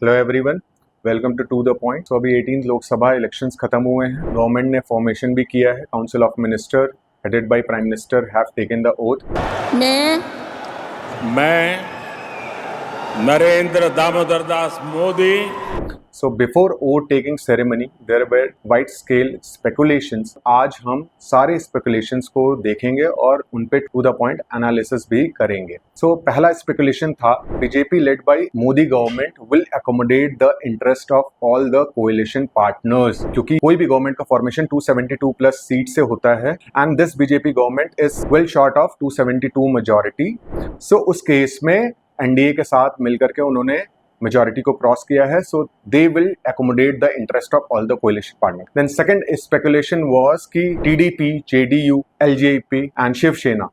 Hello everyone, welcome to the point. तो अभी 18 Lok Sabha elections खत्म हुए हैं। गवर्नमेंट ने फॉर्मेशन भी किया है। Council of minister headed by prime minister have taken the oath. मैं Narendra Damodar Das Modi. So before oath taking ceremony, there were wide scale speculations. आज हम सारे speculations को देखेंगे और उन पे to the point analysis भी करेंगे। So पहला speculation था BJP led by Modi government will accommodate the interest of all the coalition partners, क्योंकि कोई भी गवर्नमेंट का फॉर्मेशन 272 प्लस सीट से होता है and this BJP government is well short of 272 majority. So उस केस में एनडीए के साथ मिलकर के उन्होंने मेजॉरिटी को क्रॉस किया है, so they will accommodate the interest of all the coalition partner. Then second speculation was कि TDP, JDU, LJP and Shiv Sena,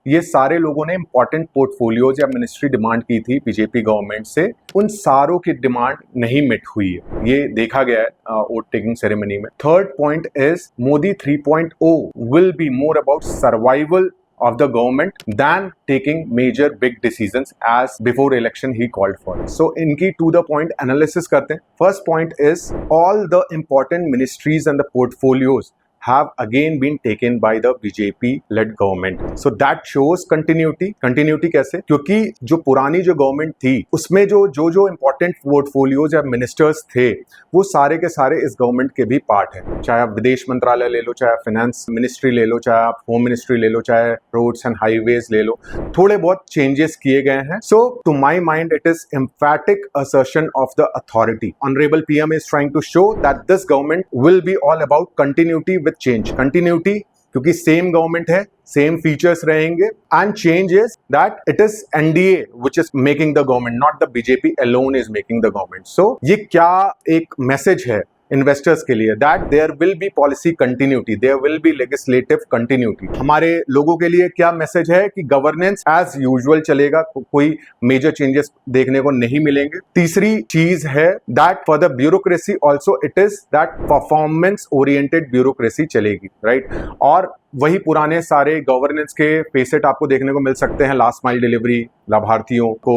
ये सारे लोगों ने इंपॉर्टेंट पोर्टफोलियोज या मिनिस्ट्री डिमांड की थी बीजेपी गवर्नमेंट से। उन सारों की डिमांड नहीं मिट हुई है, ये देखा गया है वोट टेकिंग सेरेमनी में। Third point is Modi 3.0 will be more about survival of the government than taking major big decisions as before election he called for. So इनकी to the point analysis करते हैं। First point is all the important ministries and the portfolios have again been taken by the BJP led government. So that shows continuity. Continuity कैसे? क्योंकि जो पुरानी जो government थी उसमें जो इंपॉर्टेंट पोर्टफोलियोज या मिनिस्टर्स थे वो सारे के सारे इस गवर्नमेंट के भी पार्ट हैं। चाहे आप विदेश मंत्रालय ले लो, चाहे आप फाइनेंस मिनिस्ट्री ले लो, चाहे आप होम मिनिस्ट्री ले लो, चाहे रोड्स एंड हाईवेज ले लो, थोड़े बहुत चेंजेस किए गए हैं। So to my mind it is emphatic assertion of the authority. Honourable PM is trying to show that this government will be all about continuity with change. Continuity क्योंकि same government है, same features रहेंगे, and change is that it is NDA which is making the government, not the BJP alone is making the government. So ये क्या एक message है investors के लिए, that there will be policy continuity, there will be legislative continuity. हमारे लोगों के लिए क्या मैसेज है कि गवर्नेंस एज यूजुअल चलेगा, कोई मेजर चेंजेस देखने को नहीं मिलेंगे। तीसरी चीज है that for the bureaucracy also it is that performance oriented bureaucracy चलेगी, राइट। और वही पुराने सारे गवर्नेंस के फेसेट आपको देखने को मिल सकते हैं। लास्ट माइल डिलीवरी, लाभार्थियों को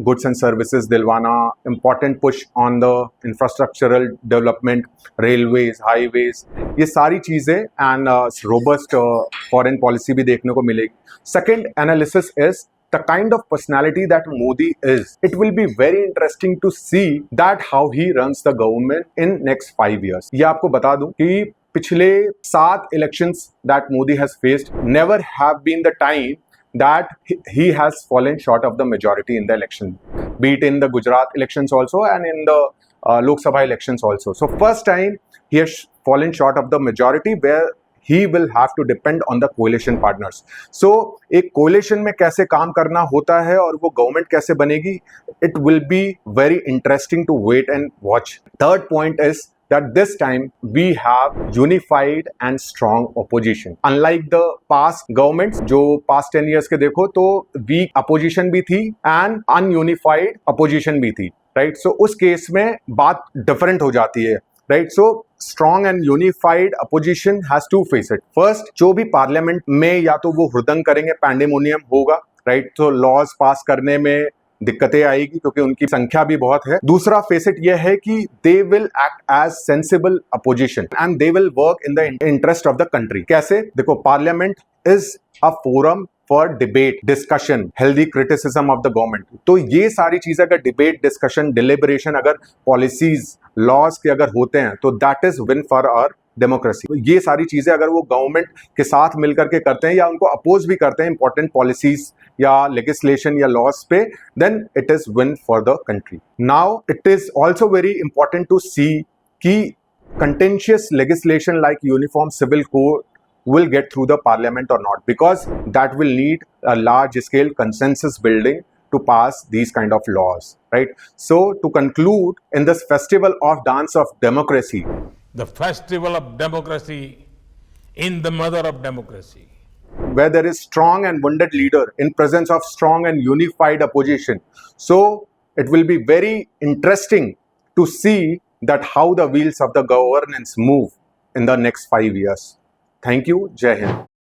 गुड्स एंड सर्विसेज दिलवाना, important push on the infrastructural development, railways, highways, ये सारी चीजें एंड रोबस्ट फॉरेन पॉलिसी भी देखने को मिलेगी। Second analysis is the kind of personality that Modi is. It will be very interesting to see that how he runs the government in next 5 years. ये आपको बता दूं कि पिछले 7 elections that Modi has faced never have been the time that he has fallen short of the majority in the election, be it in the Gujarat elections also and in the Lok Sabha elections also. So first time he has fallen short of the majority where he will have to depend on the coalition partners. So एक coalition में कैसे काम करना होता है और वो government कैसे बनेगी, it will be very interesting to wait and watch. Third point is that this time we have unified and strong opposition. Unlike the past governments, जो past 10 years के देखो तो weak opposition भी थी and ununified opposition भी थी, right? So उस case में बात different हो जाती है, right? So strong and unified opposition has two faces. First, जो भी पार्लियामेंट में या तो वो हुड़दंग करेंगे, पैंडेमोनियम होगा, राइट। तो लॉज पास करने में दिक्कतें आएगी क्योंकि उनकी संख्या भी बहुत है। दूसरा फेसेट ये है कि they will act as sensible opposition and they will work in the interest of the country. कैसे? देखो, parliament is a forum for debate, discussion, healthy criticism of the government. तो ये सारी चीजें अगर डिबेट, डिस्कशन, डिलिबरेशन, अगर पॉलिसीज, लॉज के अगर होते हैं तो that is win for our democracy. तो ये सारी चीजें अगर वो गवर्नमेंट के साथ मिलकर के करते हैं या उनको अपोज भी करते हैं इंपॉर्टेंट पॉलिसीज या लेजिस्लेशन या लॉज पे, then it is win for the country. Now it is also very important to see कि contentious legislation like uniform civil code will get through the parliament or not, because that will need a large scale consensus building to pass these kind of laws, right? So to conclude, in this festival of dance of democracy, the festival of democracy in the mother of democracy, where there is strong and wounded leader in presence of strong and unified opposition, so it will be very interesting to see that how the wheels of the governance move in the next 5 years. Thank you. Jai Hind.